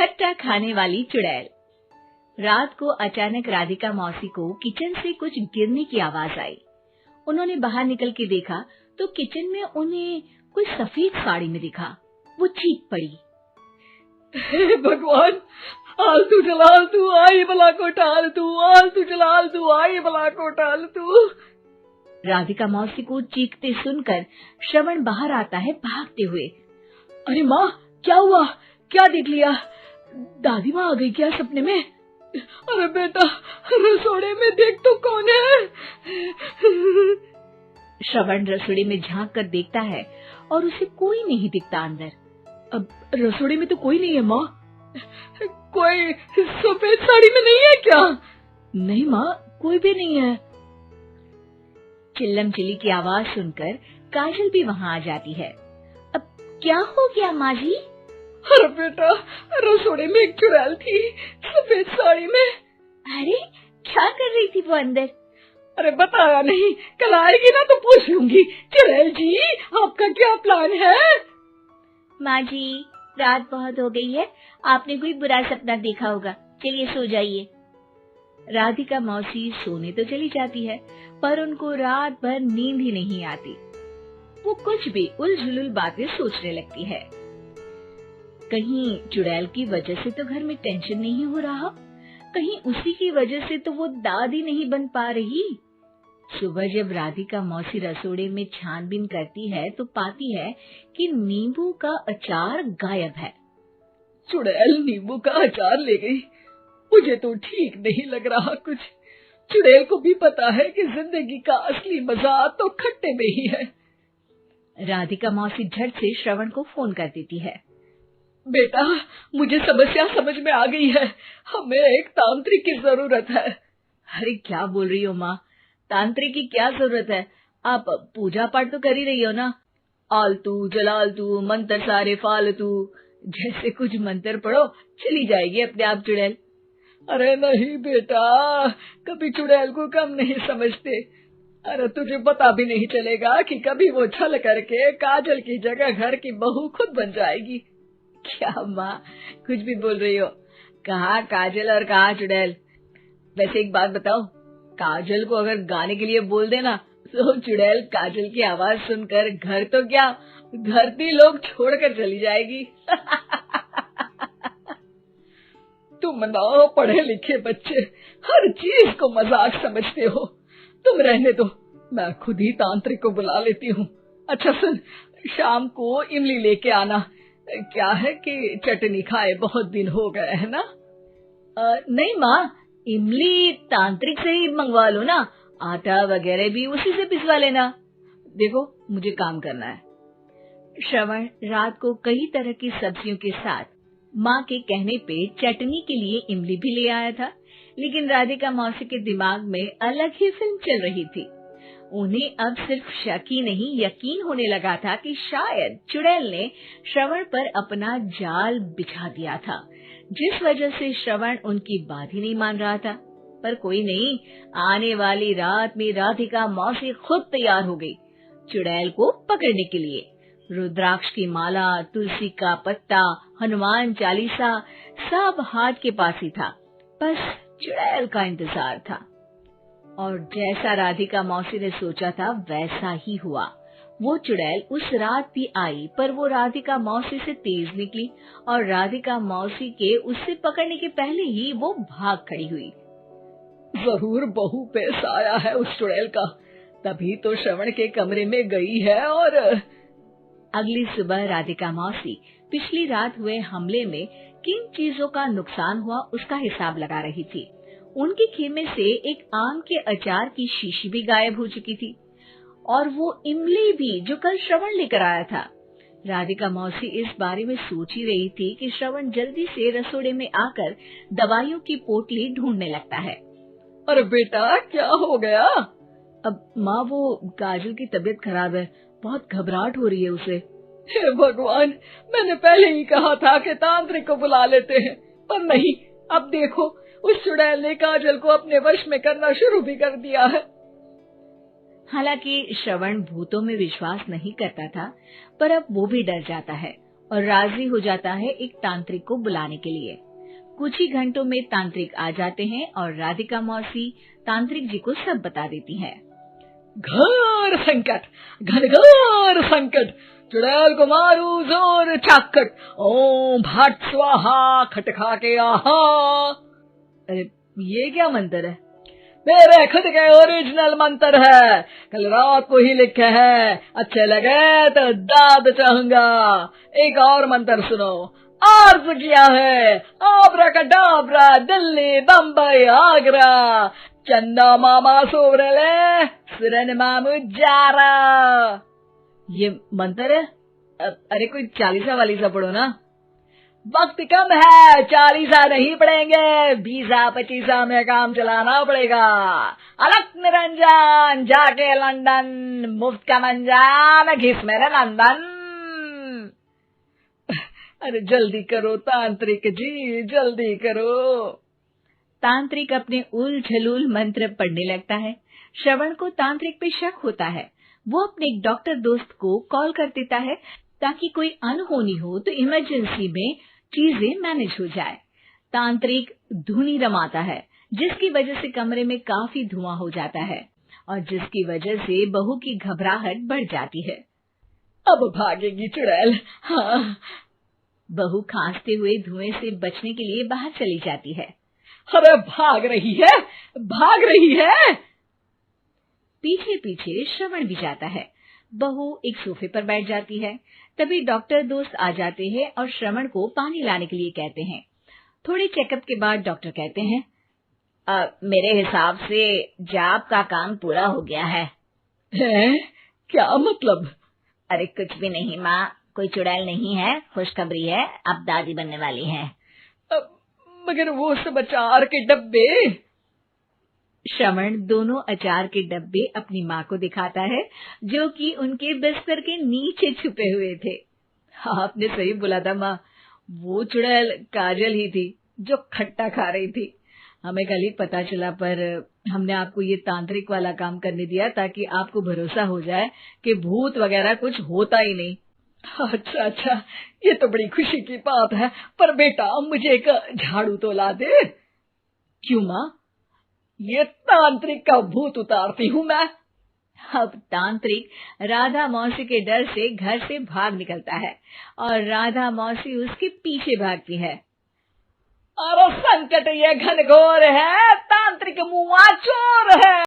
खट्टा खाने वाली चुड़ैल। रात को अचानक राधिका मौसी को किचन से कुछ गिरने की आवाज आई। उन्होंने बाहर निकल के देखा तो किचन में उन्हें कोई सफेद साड़ी में दिखा। वो चीख पड़ी, हे भगवान, आलतू जलाल तू आई बला को टाल तू, आलतू जलाल तू आई बला को टाल तू। राधिका मौसी को चीखते सुनकर श्रवण बाहर आता है भागते हुए। अरे माँ, क्या हुआ? क्या देख लिया? दादी माँ आ गई क्या सपने में? अरे बेटा, रसोड़े में देख तो कौन है? श्रवण रसोड़ी में झांक कर देखता है और उसे कोई नहीं दिखता अंदर। अब रसोड़ी में तो कोई नहीं है माँ। कोई सफेद साड़ी में नहीं है क्या? नहीं माँ, कोई भी नहीं है। चिल्लम चिल्ली की आवाज सुनकर काजल भी वहाँ आ जाती है। अब क्या हो गया माँ जी? अरे बेटा, रसोड़े में एक चुड़ैल थी सफेद साड़ी में। अरे क्या कर रही थी वो अंदर? अरे बताया नहीं, कल आएगी ना तो पूछ लूंगी। चुड़ैल जी, आपका क्या प्लान है? माँ जी, रात बहुत हो गई है, आपने कोई बुरा सपना देखा होगा, चलिए सो जाइए। राधिका मौसी सोने तो चली जाती है पर उनको रात भर नींद ही नहीं आती। वो कुछ भी उलझुल बातें सोचने लगती है। कहीं चुड़ैल की वजह से तो घर में टेंशन नहीं हो रहा, कहीं उसी की वजह से तो वो दादी नहीं बन पा रही। सुबह जब राधिका मौसी रसोड़े में छानबीन करती है तो पाती है कि नींबू का अचार गायब है। चुड़ैल नींबू का अचार ले गई, मुझे तो ठीक नहीं लग रहा कुछ। चुड़ैल को भी पता है कि जिंदगी का असली मजा तो खट्टे में ही है। राधिका मौसी झट से श्रवण को फोन कर देती है। बेटा, मुझे समस्या समझ में आ गई है, हमें एक तांत्रिक की जरूरत है। अरे क्या बोल रही हो माँ, तांत्रिक की क्या जरूरत है? आप पूजा पाठ तो कर ही रही हो ना। आलतू जलालतू मंत्र सारे फालतू जैसे कुछ मंत्र पढ़ो, चली जाएगी अपने आप चुड़ैल। अरे नहीं बेटा, कभी चुड़ैल को कम नहीं समझते। अरे तुझे पता भी नहीं चलेगा कि कभी वो छल करके काजल की जगह घर की बहू खुद बन जाएगी। क्या माँ, कुछ भी बोल रही हो? कहाँ काजल और कहाँ चुड़ैल? वैसे एक बात बताओ, काजल को अगर गाने के लिए बोल देना तो चुड़ैल काजल की आवाज सुनकर घर तो क्या, धरती लोग छोड़कर चली जाएगी। तुम ना पढ़े लिखे बच्चे हर चीज को मजाक समझते हो। तुम रहने दो, मैं खुद ही तांत्रिक को बुला लेती हूँ। अच्छा सुन, शाम को इमली लेके आना। क्या है कि चटनी खाए बहुत दिन हो गए है ना? नहीं माँ, इमली तांत्रिक से ही मंगवा लो ना, आटा वगैरह भी उसी से पिसवा लेना। देखो मुझे काम करना है। श्रवण रात को कई तरह की सब्जियों के साथ माँ के कहने पे चटनी के लिए इमली भी ले आया था, लेकिन राधिका मौसी के दिमाग में अलग ही फिल्म चल रही थी। उन्हें अब सिर्फ शक ही नहीं यकीन होने लगा था कि शायद चुड़ैल ने श्रवण पर अपना जाल बिछा दिया था, जिस वजह से श्रवण उनकी बात ही नहीं मान रहा था। पर कोई नहीं, आने वाली रात में राधिका मौसी खुद तैयार हो गई चुड़ैल को पकड़ने के लिए। रुद्राक्ष की माला, तुलसी का पत्ता, हनुमान चालीसा सब हाथ के पास ही था, बस चुड़ैल का इंतजार था। और जैसा राधिका मौसी ने सोचा था वैसा ही हुआ। वो चुड़ैल उस रात भी आई, पर वो राधिका मौसी से तेज निकली और राधिका मौसी के उससे पकड़ने के पहले ही वो भाग खड़ी हुई। जरूर बहू पे साया है उस चुड़ैल का, तभी तो श्रवण के कमरे में गई है। और अगली सुबह राधिका मौसी पिछली रात हुए हमले में किन चीजों का नुकसान हुआ उसका हिसाब लगा रही थी। उनके खेमे से एक आम के अचार की शीशी भी गायब हो चुकी थी और वो इमली भी जो कल श्रवण लेकर आया था। राधिका मौसी इस बारे में सोच ही रही थी कि श्रवण जल्दी से रसोड़े में आकर दवाइयों की पोटली ढूंढने लगता है। अरे बेटा, क्या हो गया? अब माँ, वो काजल की तबीयत खराब है, बहुत घबराहट हो रही है उसे। हे भगवान, मैंने पहले ही कहा था कि तांत्रिक को बुला लेते हैं, पर नहीं। अब देखो, उस चुड़ैल ने काजल को अपने वश में करना शुरू भी कर दिया है। हालांकि श्रवण भूतों में विश्वास नहीं करता था, पर अब वो भी डर जाता है और राजी हो जाता है एक तांत्रिक को बुलाने के लिए। कुछ ही घंटों में तांत्रिक आ जाते हैं और राधिका मौसी तांत्रिक जी को सब बता देती हैं। घोर संकट, घनघोर संकट, चुड़ैल को मारू जोर चाकट, ओम भट स्वाहा खटखा के आहा। अरे ये क्या मंत्र है? मेरे खुद के ओरिजिनल मंत्र है, कल रात को ही लिखे हैं, अच्छे लगे तो दाद चाहूंगा। एक और मंत्र सुनो, अर्ज किया है आब्राकडाब्रा, दिल्ली बम्बई आगरा, चंदा मामा सोवरले सुरन मामू जारा। ये मंत्र है? अरे कोई 40 वालीसा पढ़ो ना। वक्त कम है, 40 नहीं पड़ेंगे, 20-25 में काम चलाना पड़ेगा। अलग निरंजन जाके लंदन, मुफ्त का मंजान घिस मेरे नंदन। अरे जल्दी करो तांत्रिक जी, जल्दी करो। तांत्रिक अपने उल झलूल मंत्र पढ़ने लगता है। श्रवण को तांत्रिक पे शक होता है। वो अपने एक डॉक्टर दोस्त को कॉल कर देता है ताकि कोई अनहोनी हो तो इमरजेंसी में चीजें मैनेज हो जाए। तांत्रिक धुनी रमाता है, जिसकी वजह से कमरे में काफी धुआं हो जाता है और जिसकी वजह से बहू की घबराहट बढ़ जाती है। अब भागेगी चुड़ैल। हाँ। बहू खांसते हुए धुएं से बचने के लिए बाहर चली जाती है। अरे भाग रही है, भाग रही है। पीछे पीछे श्रवण भी जाता है। बहू एक सोफे पर बैठ जाती है। तभी डॉक्टर दोस्त आ जाते हैं और श्रवण को पानी लाने के लिए कहते हैं। थोड़े चेकअप के बाद डॉक्टर कहते हैं, मेरे हिसाब से जाप का काम पूरा हो गया है। क्या मतलब? अरे कुछ भी नहीं माँ, कोई चुड़ैल नहीं है, खुशखबरी है, अब दादी बनने वाली है। मगर वो सब अचार के डब्बे। श्रवण दोनों अचार के डब्बे अपनी माँ को दिखाता है, जो कि उनके बिस्तर के नीचे छुपे हुए थे। आपने सही बोला था माँ, वो चुड़ैल काजल ही थी जो खट्टा खा रही थी। हमें कल ही पता चला, पर हमने आपको ये तांत्रिक वाला काम करने दिया ताकि आपको भरोसा हो जाए कि भूत वगैरह कुछ होता ही नहीं। अच्छा अच्छा, ये तो बड़ी खुशी की बात है, पर बेटा मुझे एक झाड़ू तो ला दे। क्यों माँ? ये तांत्रिक का भूत उतारती हूँ मैं। अब तांत्रिक राधा मौसी के डर से घर से भाग निकलता है और राधा मौसी उसके पीछे भागती है। अरे संकट ये घनघोर है, तांत्रिक मुआ चोर है।